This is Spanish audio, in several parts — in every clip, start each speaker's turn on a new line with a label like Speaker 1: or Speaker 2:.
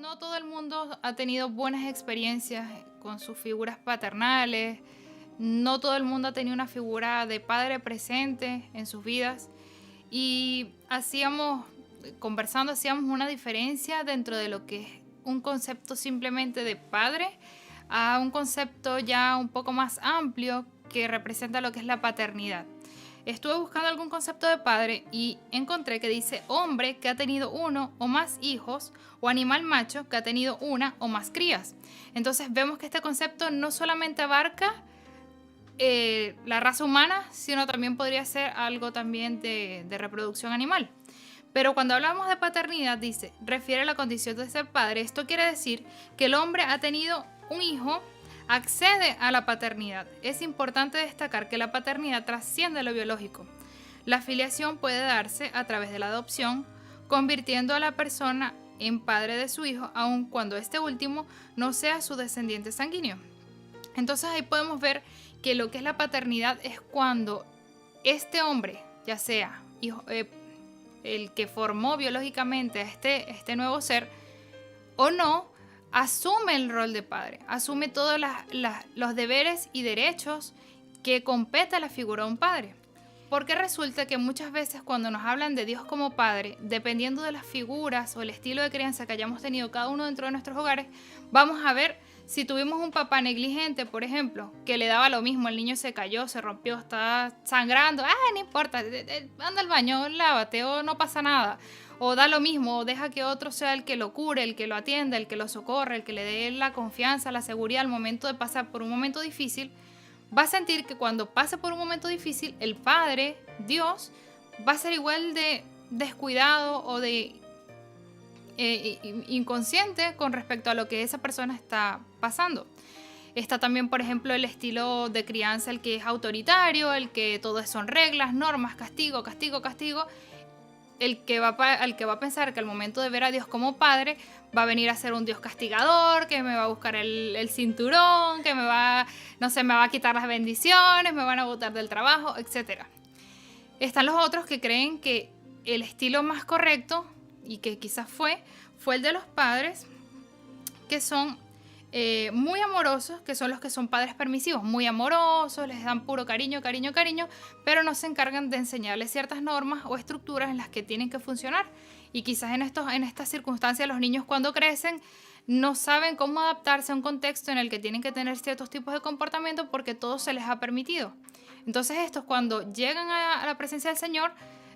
Speaker 1: No todo el mundo ha tenido buenas experiencias con sus figuras paternales, no todo el mundo ha tenido una figura de padre presente en sus vidas y conversando, hacíamos una diferencia dentro de lo que es un concepto simplemente de padre a un concepto ya un poco más amplio que representa lo que es la paternidad. Estuve buscando algún concepto de padre y encontré que dice hombre que ha tenido uno o más hijos o animal macho que ha tenido una o más crías. Entonces vemos que este concepto no solamente abarca la raza humana, sino también podría ser algo también de reproducción animal. Pero cuando hablamos de paternidad, dice, refiere a la condición de ser padre. Esto quiere decir que el hombre ha tenido un hijo, accede a la paternidad. Es importante destacar que la paternidad trasciende lo biológico. La filiación puede darse a través de la adopción, convirtiendo a la persona en padre de su hijo, aun cuando este último no sea su descendiente sanguíneo. Entonces ahí podemos ver que lo que es la paternidad es cuando este hombre, ya sea el que formó biológicamente a este nuevo ser o no, asume el rol de padre, asume todos los deberes y derechos que compete a la figura de un padre. Porque resulta que muchas veces cuando nos hablan de Dios como padre, dependiendo de las figuras o el estilo de crianza que hayamos tenido cada uno dentro de nuestros hogares, vamos a ver si tuvimos un papá negligente, por ejemplo, que le daba lo mismo, el niño se cayó, se rompió, está sangrando, no importa, anda al baño, lávate o no pasa nada. O da lo mismo, o deja que otro sea el que lo cure, el que lo atienda, el que lo socorre, el que le dé la confianza, la seguridad al momento de pasar por un momento difícil. Va a sentir que cuando pase por un momento difícil, el Padre, Dios, va a ser igual de descuidado o de inconsciente con respecto a lo que esa persona está pasando. Está también, por ejemplo, el estilo de crianza, el que es autoritario, el que todo son reglas, normas, castigo, castigo, castigo. El que va a pensar que al momento de ver a Dios como padre, va a venir a ser un Dios castigador, que me va a buscar el cinturón, que no sé, me va a quitar las bendiciones, me van a botar del trabajo, etc. Están los otros que creen que el estilo más correcto, y que quizás fue el de los padres, que son muy amorosos, que son los que son padres permisivos, muy amorosos, les dan puro cariño, cariño, cariño, pero no se encargan de enseñarles ciertas normas o estructuras en las que tienen que funcionar. Y quizás en estas circunstancias los niños cuando crecen no saben cómo adaptarse a un contexto en el que tienen que tener ciertos tipos de comportamiento porque todo se les ha permitido. Entonces estos cuando llegan a la presencia del Señor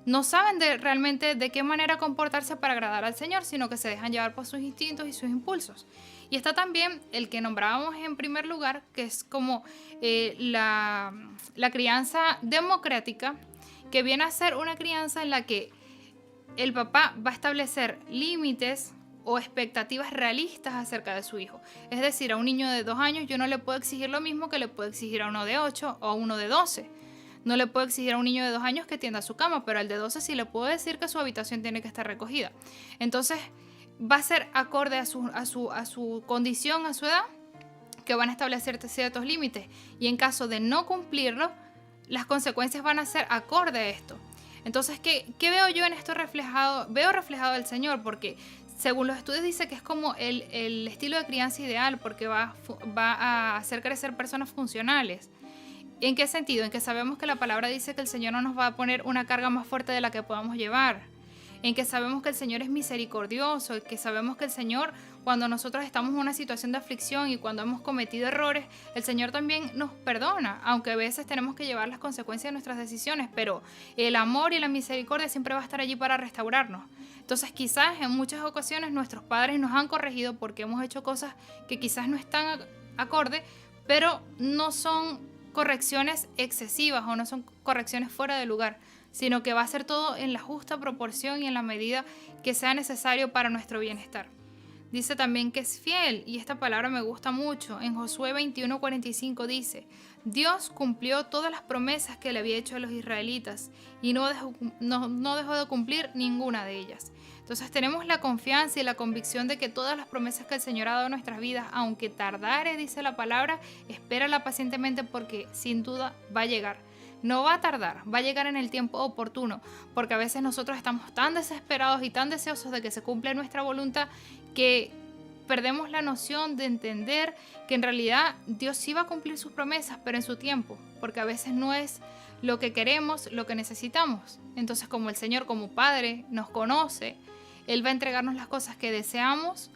Speaker 1: no saben realmente de qué manera comportarse para agradar al Señor, sino que se dejan llevar por sus instintos y sus impulsos. Y está también el que nombrábamos en primer lugar, que es como la crianza democrática, que viene a ser una crianza en la que el papá va a establecer límites o expectativas realistas acerca de su hijo. Es decir, a un niño de 2 años yo no le puedo exigir lo mismo que le puedo exigir a uno de 8 o a uno de 12. No le puedo exigir a un niño de 2 años que tienda su cama, pero al de 12 sí le puedo decir que su habitación tiene que estar recogida. Entonces, va a ser acorde a su condición, a su edad, que van a establecer ciertos límites. Y en caso de no cumplirlo, las consecuencias van a ser acorde a esto. Entonces, ¿qué veo yo en esto reflejado? Veo reflejado el Señor, porque según los estudios dice que es como el estilo de crianza ideal, porque va a hacer crecer personas funcionales. ¿En qué sentido? En que sabemos que la palabra dice que el Señor no nos va a poner una carga más fuerte de la que podamos llevar. En que sabemos que el Señor es misericordioso, que sabemos que el Señor, cuando nosotros estamos en una situación de aflicción y cuando hemos cometido errores, el Señor también nos perdona, aunque a veces tenemos que llevar las consecuencias de nuestras decisiones, pero el amor y la misericordia siempre va a estar allí para restaurarnos. Entonces quizás en muchas ocasiones nuestros padres nos han corregido porque hemos hecho cosas que quizás no están acorde, pero no son correcciones excesivas o no son correcciones fuera de lugar, sino que va a ser todo en la justa proporción y en la medida que sea necesario para nuestro bienestar. Dice también que es fiel, y esta palabra me gusta mucho. En Josué 21:45 dice: Dios cumplió todas las promesas que le había hecho a los israelitas y no dejó de cumplir ninguna de ellas. Entonces tenemos la confianza y la convicción de que todas las promesas que el Señor ha dado a nuestras vidas, aunque tardare, dice la palabra, espérala pacientemente porque sin duda va a llegar. No va a tardar, va a llegar en el tiempo oportuno, porque a veces nosotros estamos tan desesperados y tan deseosos de que se cumpla nuestra voluntad que perdemos la noción de entender que en realidad Dios sí va a cumplir sus promesas, pero en su tiempo, porque a veces no es lo que queremos, lo que necesitamos. Entonces, como el Señor, como Padre, nos conoce, Él va a entregarnos las cosas que deseamos,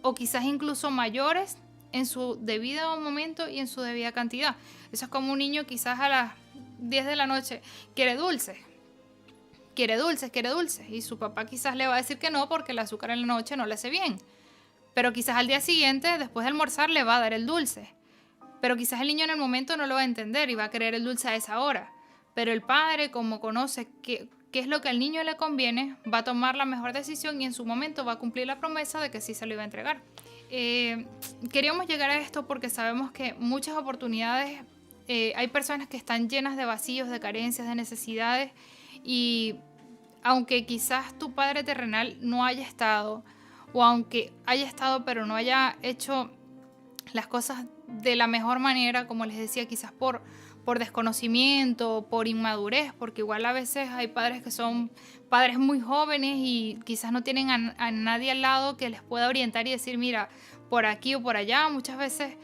Speaker 1: o quizás incluso mayores, en su debido momento y en su debida cantidad. Eso es como un niño quizás a las 10 de la noche quiere dulces, quiere dulces, quiere dulces, y su papá quizás le va a decir que no porque el azúcar en la noche no le hace bien. Pero quizás al día siguiente, después de almorzar, le va a dar el dulce. Pero quizás el niño en el momento no lo va a entender y va a querer el dulce a esa hora. Pero el padre, como conoce qué es lo que al niño le conviene, va a tomar la mejor decisión y en su momento va a cumplir la promesa de que sí se lo iba a entregar. Queríamos llegar a esto porque sabemos que muchas oportunidades, hay personas que están llenas de vacíos, de carencias, de necesidades, y aunque quizás tu padre terrenal no haya estado, o aunque haya estado pero no haya hecho las cosas de la mejor manera, como les decía, quizás por desconocimiento, por inmadurez, porque igual a veces hay padres que son padres muy jóvenes y quizás no tienen a nadie al lado que les pueda orientar y decir, mira, por aquí o por allá. Muchas veces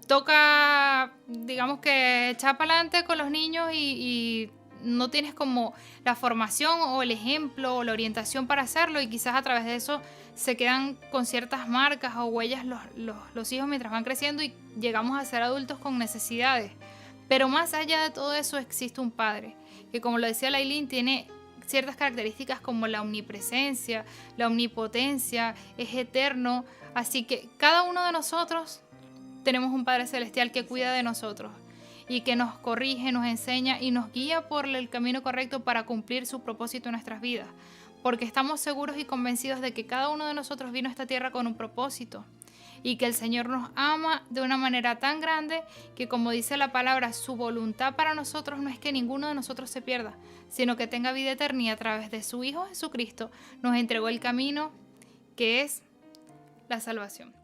Speaker 1: toca, digamos que echar para adelante con los niños y no tienes como la formación o el ejemplo o la orientación para hacerlo, y quizás a través de eso se quedan con ciertas marcas o huellas los hijos mientras van creciendo y llegamos a ser adultos con necesidades. Pero más allá de todo eso existe un padre que, como lo decía Lailín, tiene ciertas características como la omnipresencia, la omnipotencia, es eterno. Así que cada uno de nosotros tenemos un Padre Celestial que cuida de nosotros y que nos corrige, nos enseña y nos guía por el camino correcto para cumplir su propósito en nuestras vidas. Porque estamos seguros y convencidos de que cada uno de nosotros vino a esta tierra con un propósito y que el Señor nos ama de una manera tan grande que, como dice la palabra, su voluntad para nosotros no es que ninguno de nosotros se pierda, sino que tenga vida eterna, y a través de su Hijo Jesucristo nos entregó el camino que es la salvación.